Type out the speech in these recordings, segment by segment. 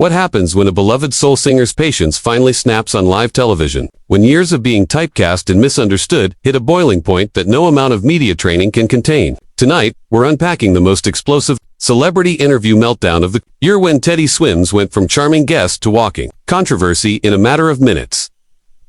What happens when a beloved soul singer's patience finally snaps on live television? When years of being typecast and misunderstood hit a boiling point that no amount of media training can contain. Tonight, we're unpacking the most explosive celebrity interview meltdown of the year when Teddy Swims went from charming guest to walking controversy in a matter of minutes.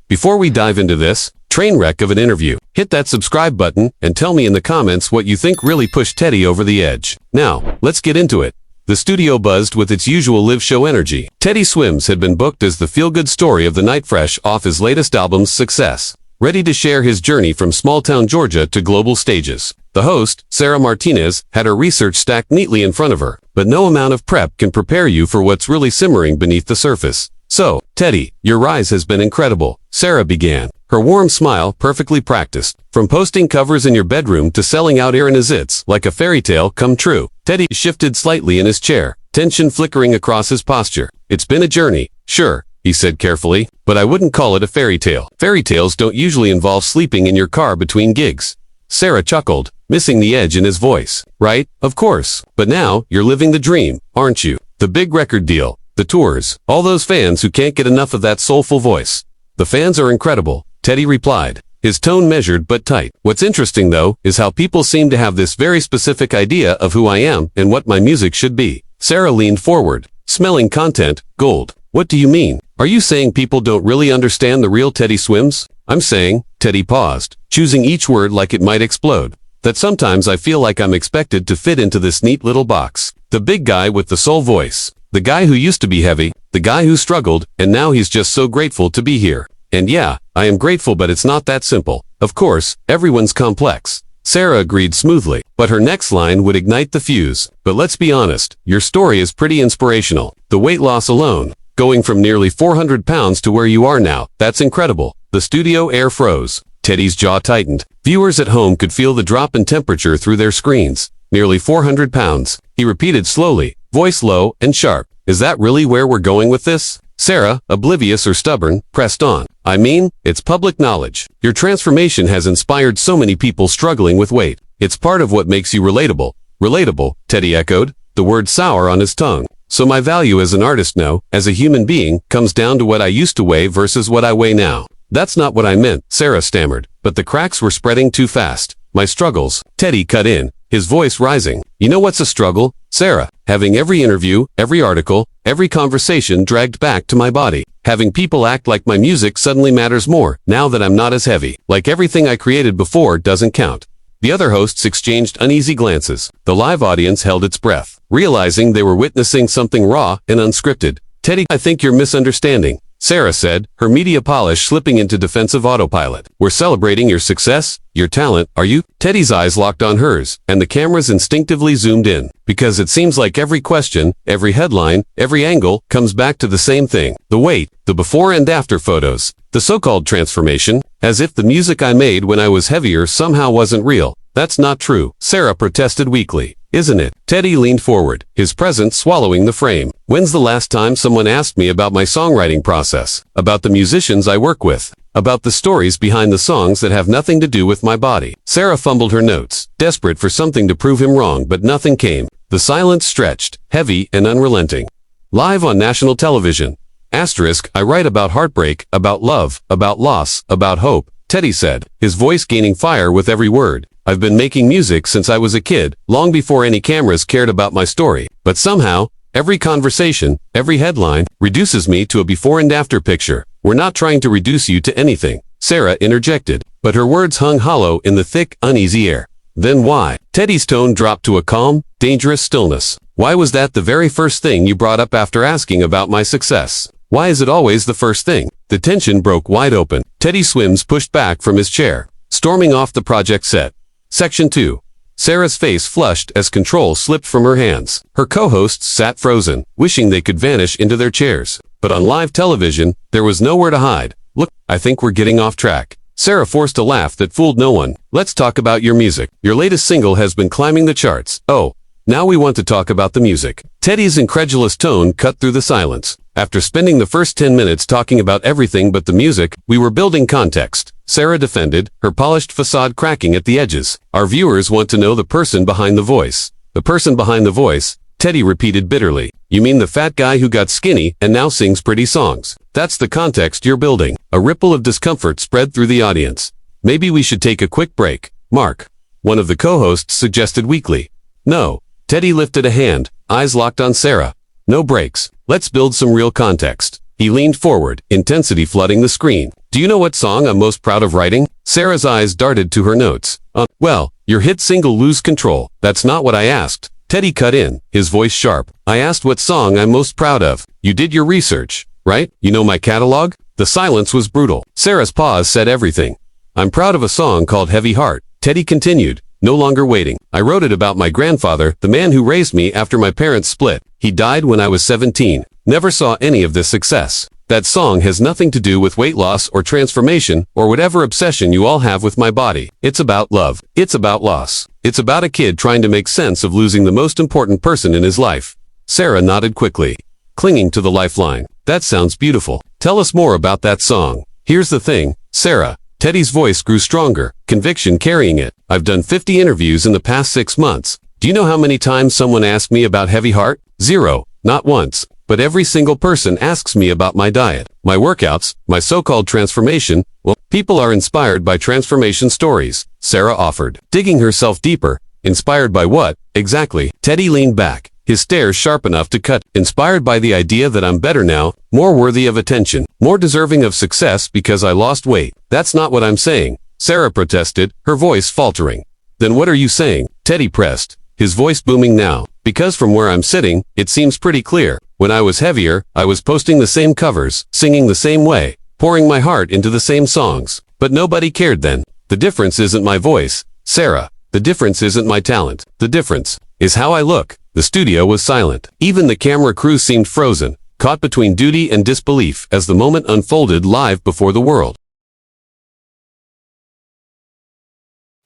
Before we dive into this train wreck of an interview, hit that subscribe button and tell me in the comments what you think really pushed Teddy over the edge. Now, let's get into it. The studio buzzed with its usual live show energy. Teddy Swims had been booked as the feel-good story of the night, fresh off his latest album's success, ready to share his journey from small-town Georgia to global stages. The host, Sarah Martinez, had her research stacked neatly in front of her, but no amount of prep can prepare you for what's really simmering beneath the surface. So, Teddy, your rise has been incredible, Sarah began, her warm smile perfectly practiced. From posting covers in your bedroom to selling out arena zits like a fairy tale come true. Teddy shifted slightly in his chair, tension flickering across his posture. It's been a journey, sure, he said carefully, but I wouldn't call it a fairy tale. Fairy tales don't usually involve sleeping in your car between gigs. Sarah chuckled, missing the edge in his voice. Right, of course, but now you're living the dream, aren't you? The big record deal, the tours, all those fans who can't get enough of that soulful voice. The fans are incredible, Teddy replied, his tone measured but tight. What's interesting though, is how people seem to have this very specific idea of who I am and what my music should be. Sarah leaned forward, smelling content, gold. What do you mean? Are you saying people don't really understand the real Teddy Swims? I'm saying, Teddy paused, choosing each word like it might explode, that sometimes I feel like I'm expected to fit into this neat little box. The big guy with the soul voice. The guy who used to be heavy, the guy who struggled, and now he's just so grateful to be here. And yeah, I am grateful, but it's not that simple. Of course, everyone's complex. Sarah agreed smoothly, but her next line would ignite the fuse. But let's be honest, your story is pretty inspirational. The weight loss alone, going from nearly 400 pounds to where you are now, that's incredible. The studio air froze. Teddy's jaw tightened. Viewers at home could feel the drop in temperature through their screens. Nearly 400 pounds. He repeated slowly, voice low and sharp. Is that really where we're going with this? Sarah, oblivious or stubborn, pressed on. I mean, it's public knowledge. Your transformation has inspired so many people struggling with weight. It's part of what makes you relatable. Relatable, Teddy echoed, the word sour on his tongue. So my value as an artist, no, as a human being, comes down to what I used to weigh versus what I weigh now. That's not what I meant, Sarah stammered, but the cracks were spreading too fast. My struggles, Teddy cut in, his voice rising. You know what's a struggle, Sarah? Having every interview, every article, every conversation dragged back to my body. Having people act like my music suddenly matters more, now that I'm not as heavy. Like everything I created before doesn't count. The other hosts exchanged uneasy glances. The live audience held its breath, realizing they were witnessing something raw and unscripted. Teddy, I think you're misunderstanding, Sarah said, her media polish slipping into defensive autopilot. We're celebrating your success, your talent, are you? Teddy's eyes locked on hers, and the cameras instinctively zoomed in. Because it seems like every question, every headline, every angle, comes back to the same thing. The weight, the before and after photos, the so-called transformation, as if the music I made when I was heavier somehow wasn't real. That's not true, Sarah protested weakly. Isn't it? Teddy leaned forward, his presence swallowing the frame. When's the last time someone asked me about my songwriting process? About the musicians I work with? About the stories behind the songs that have nothing to do with my body? Sarah fumbled her notes, desperate for something to prove him wrong, but nothing came. The silence stretched, heavy and unrelenting. Live on national television. Asterisk, I write about heartbreak, about love, about loss, about hope, Teddy said, his voice gaining fire with every word. I've been making music since I was a kid, long before any cameras cared about my story. But somehow, every conversation, every headline, reduces me to a before and after picture. We're not trying to reduce you to anything, Sarah interjected, but her words hung hollow in the thick, uneasy air. Then why? Teddy's tone dropped to a calm, dangerous stillness. Why was that the very first thing you brought up after asking about my success? Why is it always the first thing? The tension broke wide open. Teddy Swims pushed back from his chair, storming off the project set. Section 2. Sarah's face flushed as control slipped from her hands. Her co-hosts sat frozen, wishing they could vanish into their chairs. But on live television, there was nowhere to hide. Look, I think we're getting off track. Sarah forced a laugh that fooled no one. Let's talk about your music. Your latest single has been climbing the charts. Oh, now we want to talk about the music. Teddy's incredulous tone cut through the silence. After spending the first 10 minutes talking about everything but the music, we were building context. Sarah defended, her polished facade cracking at the edges. Our viewers want to know the person behind the voice. The person behind the voice, Teddy repeated bitterly. You mean the fat guy who got skinny and now sings pretty songs? That's the context you're building. A ripple of discomfort spread through the audience. Maybe we should take a quick break, Mark. One of the co-hosts suggested weakly. No. Teddy lifted a hand, eyes locked on Sarah. No breaks. Let's build some real context. He leaned forward, intensity flooding the screen. Do you know what song I'm most proud of writing? Sarah's eyes darted to her notes. Well, your hit single Lose Control. That's not what I asked. Teddy cut in, his voice sharp. I asked what song I'm most proud of. You did your research, right? You know my catalog? The silence was brutal. Sarah's pause said everything. I'm proud of a song called Heavy Heart. Teddy continued, no longer waiting. I wrote it about my grandfather, the man who raised me after my parents split. He died when I was 17. Never saw any of this success. That song has nothing to do with weight loss or transformation or whatever obsession you all have with my body. It's about love. It's about loss. It's about a kid trying to make sense of losing the most important person in his life. Sarah nodded quickly, clinging to the lifeline. That sounds beautiful. Tell us more about that song. Here's the thing, Sarah. Teddy's voice grew stronger, conviction carrying it. I've done 50 interviews in the past 6 months. Do you know how many times someone asked me about Heavy Heart? 0. Not once. But every single person asks me about my diet, my workouts, my so-called transformation. Well, people are inspired by transformation stories, Sarah offered, digging herself deeper. Inspired by what, exactly? Teddy leaned back, his stare sharp enough to cut. Inspired by the idea that I'm better now, more worthy of attention, more deserving of success because I lost weight. That's not what I'm saying, Sarah protested, her voice faltering. Then what are you saying? Teddy pressed, his voice booming now. Because from where I'm sitting, it seems pretty clear. When I was heavier, I was posting the same covers, singing the same way, pouring my heart into the same songs. But nobody cared then. The difference isn't my voice, Sarah. The difference isn't my talent. The difference is how I look. The studio was silent. Even the camera crew seemed frozen, caught between duty and disbelief as the moment unfolded live before the world.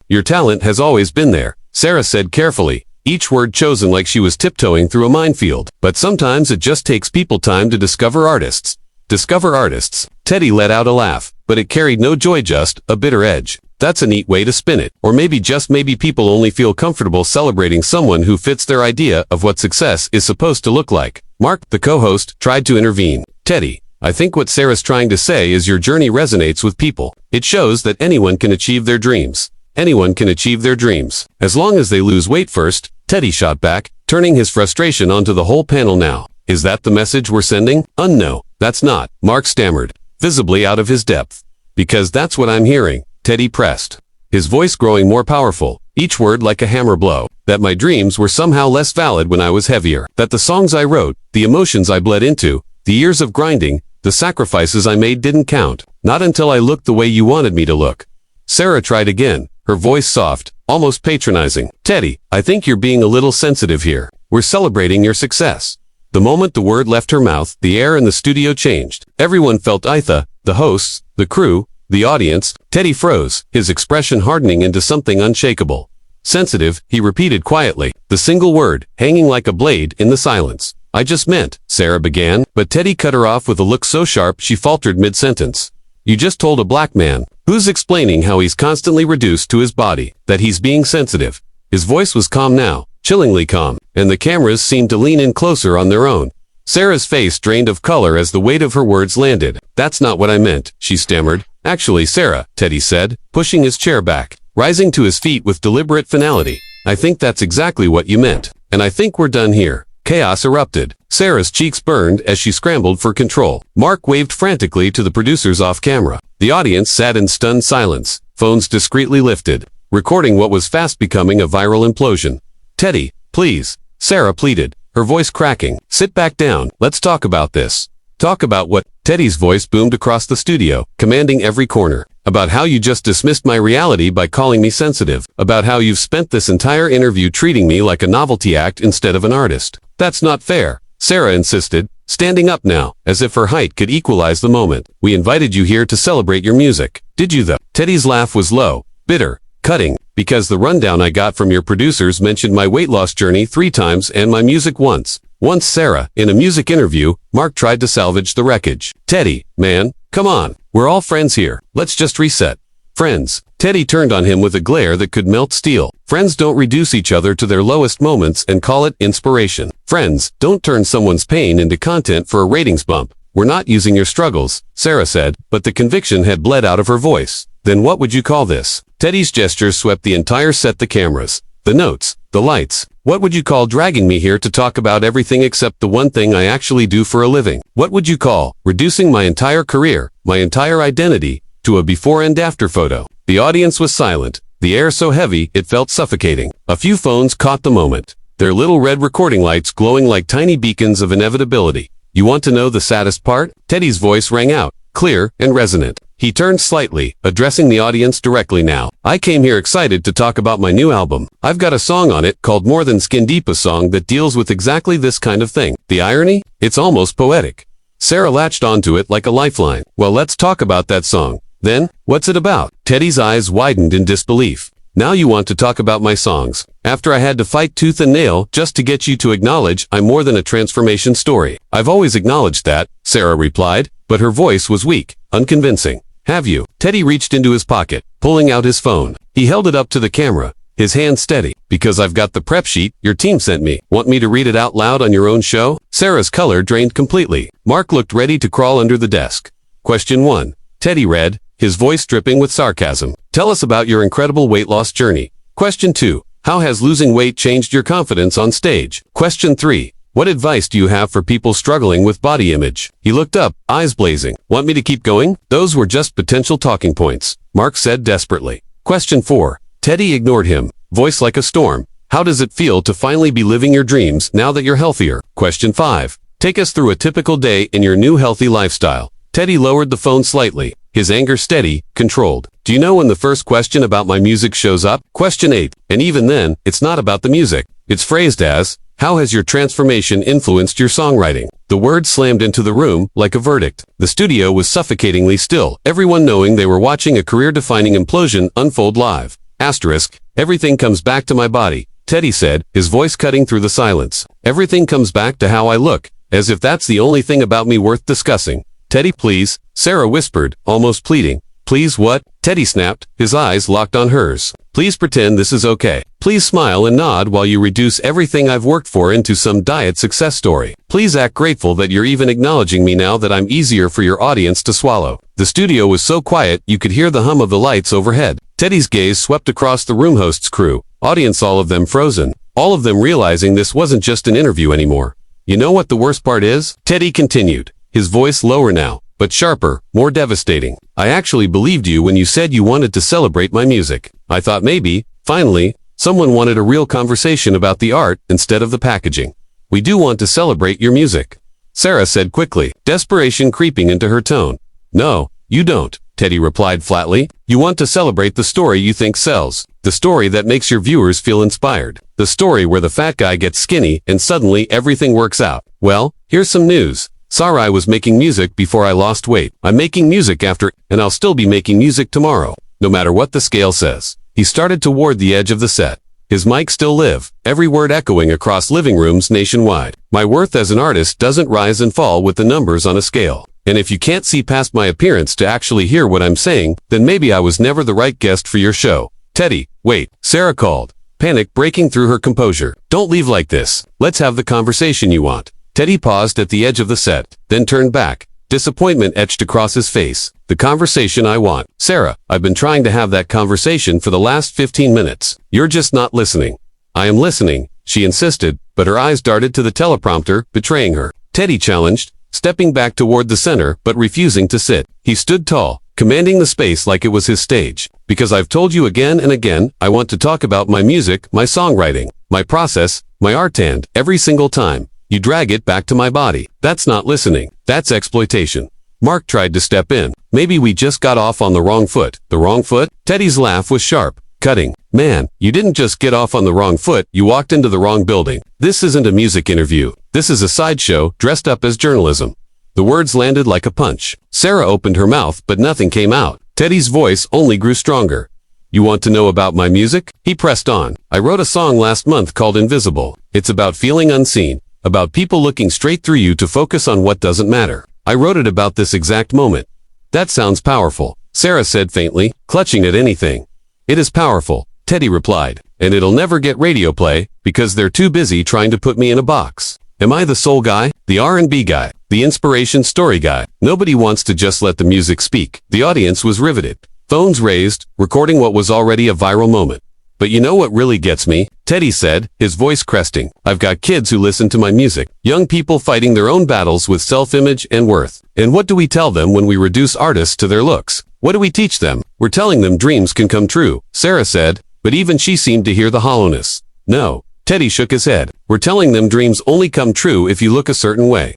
Your talent has always been there, Sarah said carefully, each word chosen like she was tiptoeing through a minefield. But sometimes it just takes people time to discover artists. Discover artists. Teddy let out a laugh, but it carried no joy, just a bitter edge. That's a neat way to spin it. Or maybe just maybe people only feel comfortable celebrating someone who fits their idea of what success is supposed to look like. Mark, the co-host, tried to intervene. Teddy, I think what Sarah's trying to say is your journey resonates with people. It shows that anyone can achieve their dreams. Anyone can achieve their dreams. As long as they lose weight first, Teddy shot back, turning his frustration onto the whole panel now. Is that the message we're sending? No, that's not, Mark stammered, visibly out of his depth. Because that's what I'm hearing, Teddy pressed, his voice growing more powerful, each word like a hammer blow. That my dreams were somehow less valid when I was heavier. That the songs I wrote, the emotions I bled into, the years of grinding, the sacrifices I made didn't count. Not until I looked the way you wanted me to look. Sarah tried again, her voice soft, almost patronizing. Teddy, I think you're being a little sensitive here. We're celebrating your success. The moment the word left her mouth, the air in the studio changed. Everyone felt Itha, the hosts, the crew, the audience. Teddy froze, his expression hardening into something unshakable. Sensitive, he repeated quietly, the single word, hanging like a blade in the silence. I just meant, Sarah began, but Teddy cut her off with a look so sharp she faltered mid-sentence. You just told a black man, who's explaining how he's constantly reduced to his body, that he's being sensitive. His voice was calm now, chillingly calm, and the cameras seemed to lean in closer on their own. Sarah's face drained of color as the weight of her words landed. That's not what I meant, she stammered. Actually, Sarah, Teddy said, pushing his chair back, rising to his feet with deliberate finality. I think that's exactly what you meant. And I think we're done here. Chaos erupted. Sarah's cheeks burned as she scrambled for control. Mark waved frantically to the producers off camera. The audience sat in stunned silence, phones discreetly lifted, recording what was fast becoming a viral implosion. Teddy, please, Sarah pleaded, her voice cracking. Sit back down, let's talk about this. Talk about what? Teddy's voice boomed across the studio, commanding every corner. About how you just dismissed my reality by calling me sensitive. About how you've spent this entire interview treating me like a novelty act instead of an artist. That's not fair, Sarah insisted, standing up now, as if her height could equalize the moment. We invited you here to celebrate your music. Did you though? Teddy's laugh was low, bitter, cutting, because the rundown I got from your producers mentioned my weight loss journey 3 times and my music once. Once, Sarah, in a music interview, Mark tried to salvage the wreckage. Teddy, man, come on, we're all friends here. Let's just reset. Friends. Teddy turned on him with a glare that could melt steel. Friends don't reduce each other to their lowest moments and call it inspiration. Friends don't turn someone's pain into content for a ratings bump. We're not using your struggles, Sarah said, but the conviction had bled out of her voice. Then what would you call this? Teddy's gestures swept the entire set, the cameras, the notes, the lights. What would you call dragging me here to talk about everything except the one thing I actually do for a living? What would you call reducing my entire career, my entire identity, to a before and after photo? The audience was silent, the air so heavy it felt suffocating. A few phones caught the moment, their little red recording lights glowing like tiny beacons of inevitability. You want to know the saddest part? Teddy's voice rang out, clear and resonant. He turned slightly, addressing the audience directly now. I came here excited to talk about my new album. I've got a song on it called More Than Skin Deep, a song that deals with exactly this kind of thing. The irony? It's almost poetic. Sarah latched onto it like a lifeline. Well, let's talk about that song. Then, what's it about? Teddy's eyes widened in disbelief. Now you want to talk about my songs, after I had to fight tooth and nail just to get you to acknowledge I'm more than a transformation story. I've always acknowledged that, Sarah replied, but her voice was weak, unconvincing. Have you? Teddy reached into his pocket, pulling out his phone. He held it up to the camera, his hand steady. Because I've got the prep sheet your team sent me. Want me to read it out loud on your own show? Sarah's color drained completely. Mark looked ready to crawl under the desk. Question 1. Teddy read, his voice dripping with sarcasm. Tell us about your incredible weight loss journey. Question 2. How has losing weight changed your confidence on stage? Question 3. What advice do you have for people struggling with body image? He looked up, eyes blazing. Want me to keep going? Those were just potential talking points, Mark said desperately. Question 4. Teddy ignored him, voice like a storm. How does it feel to finally be living your dreams now that you're healthier? Question 5. Take us through a typical day in your new healthy lifestyle. Teddy lowered the phone slightly, his anger steady, controlled. Do you know when the first question about my music shows up? Question 8. And even then, it's not about the music. It's phrased as, how has your transformation influenced your songwriting? The word slammed into the room like a verdict. The studio was suffocatingly still, everyone knowing they were watching a career-defining implosion unfold live. Asterisk, everything comes back to my body, Teddy said, his voice cutting through the silence. Everything comes back to how I look, as if that's the only thing about me worth discussing. Teddy, please, Sarah whispered, almost pleading. Please what? Teddy snapped, his eyes locked on hers. Please pretend this is okay. Please smile and nod while you reduce everything I've worked for into some diet success story. Please act grateful that you're even acknowledging me now that I'm easier for your audience to swallow. The studio was so quiet you could hear the hum of the lights overhead. Teddy's gaze swept across the room host's crew, audience all of them frozen, all of them realizing this wasn't just an interview anymore. You know what the worst part is? Teddy continued, his voice lower now, but sharper, more devastating. I actually believed you when you said you wanted to celebrate my music. I thought maybe, finally, someone wanted a real conversation about the art instead of the packaging. We do want to celebrate your music, Sarah said quickly, desperation creeping into her tone. No, you don't, Teddy replied flatly. You want to celebrate the story you think sells, the story that makes your viewers feel inspired, the story where the fat guy gets skinny and suddenly everything works out. Well, here's some news. Sorry, I was making music before I lost weight. I'm making music after, and I'll still be making music tomorrow, no matter what the scale says. He started toward the edge of the set. His mic still live, every word echoing across living rooms nationwide. My worth as an artist doesn't rise and fall with the numbers on a scale. And if you can't see past my appearance to actually hear what I'm saying, then maybe I was never the right guest for your show. Teddy, wait, Sarah called, panic breaking through her composure. Don't leave like this. Let's have the conversation you want. Teddy paused at the edge of the set, then turned back. Disappointment etched across his face. The conversation I want. Sarah, I've been trying to have that conversation for the last 15 minutes. You're just not listening. I am listening, she insisted, but her eyes darted to the teleprompter, betraying her. Teddy challenged, stepping back toward the center but refusing to sit. He stood tall, commanding the space like it was his stage. Because I've told you again and again, I want to talk about my music, my songwriting, my process, my art, and every single time you drag it back to my body. That's not listening. That's exploitation. Mark tried to step in. Maybe we just got off on the wrong foot. The wrong foot? Teddy's laugh was sharp, cutting. Man, you didn't just get off on the wrong foot, you walked into the wrong building. This isn't a music interview. This is a sideshow dressed up as journalism. The words landed like a punch. Sarah opened her mouth, but nothing came out. Teddy's voice only grew stronger. You want to know about my music? He pressed on. I wrote a song last month called Invisible. It's about feeling unseen, about people looking straight through you to focus on what doesn't matter. I wrote it about this exact moment. That sounds powerful, Sarah said faintly, clutching at anything. It is powerful, Teddy replied, and it'll never get radio play because they're too busy trying to put me in a box. Am I the soul guy, the R&B guy, the inspiration story guy? Nobody wants to just let the music speak. The audience was riveted. Phones raised, recording what was already a viral moment. But you know what really gets me? Teddy said, his voice cresting. I've got kids who listen to my music. Young people fighting their own battles with self-image and worth. And what do we tell them when we reduce artists to their looks? What do we teach them? We're telling them dreams can come true, Sarah said, but even she seemed to hear the hollowness. No. Teddy shook his head. We're telling them dreams only come true if you look a certain way.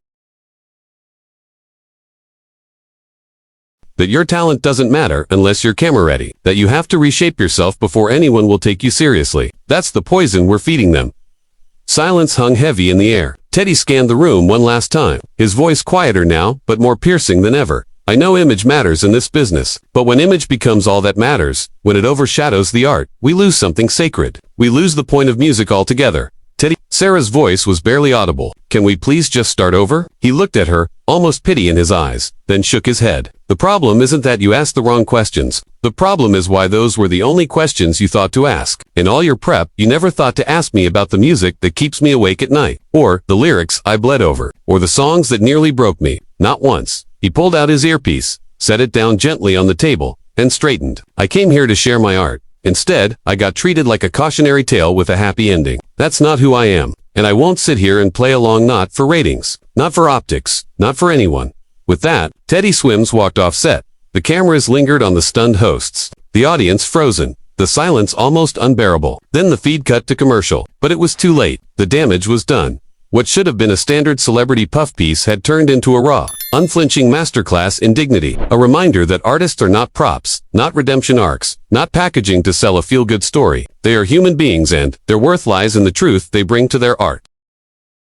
That your talent doesn't matter unless you're camera ready. That you have to reshape yourself before anyone will take you seriously. That's the poison we're feeding them. Silence hung heavy in the air. Teddy scanned the room one last time, his voice quieter now, but more piercing than ever. I know image matters in this business, but when image becomes all that matters, when it overshadows the art, we lose something sacred. We lose the point of music altogether. Teddy, Sarah's voice was barely audible. Can we please just start over? He looked at her, almost pity in his eyes, then shook his head. The problem isn't that you asked the wrong questions. The problem is why those were the only questions you thought to ask. In all your prep, you never thought to ask me about the music that keeps me awake at night, or the lyrics I bled over, or the songs that nearly broke me. Not once. He pulled out his earpiece, set it down gently on the table, and straightened. I came here to share my art. Instead, I got treated like a cautionary tale with a happy ending. That's not who I am, and I won't sit here and play along not for ratings, not for optics, not for anyone. With that, Teddy Swims walked off set. The cameras lingered on the stunned hosts. The audience frozen. The silence almost unbearable. Then the feed cut to commercial. But it was too late. The damage was done. What should have been a standard celebrity puff piece had turned into a raw, unflinching masterclass in dignity. A reminder that artists are not props, not redemption arcs, not packaging to sell a feel-good story. They are human beings and their worth lies in the truth they bring to their art.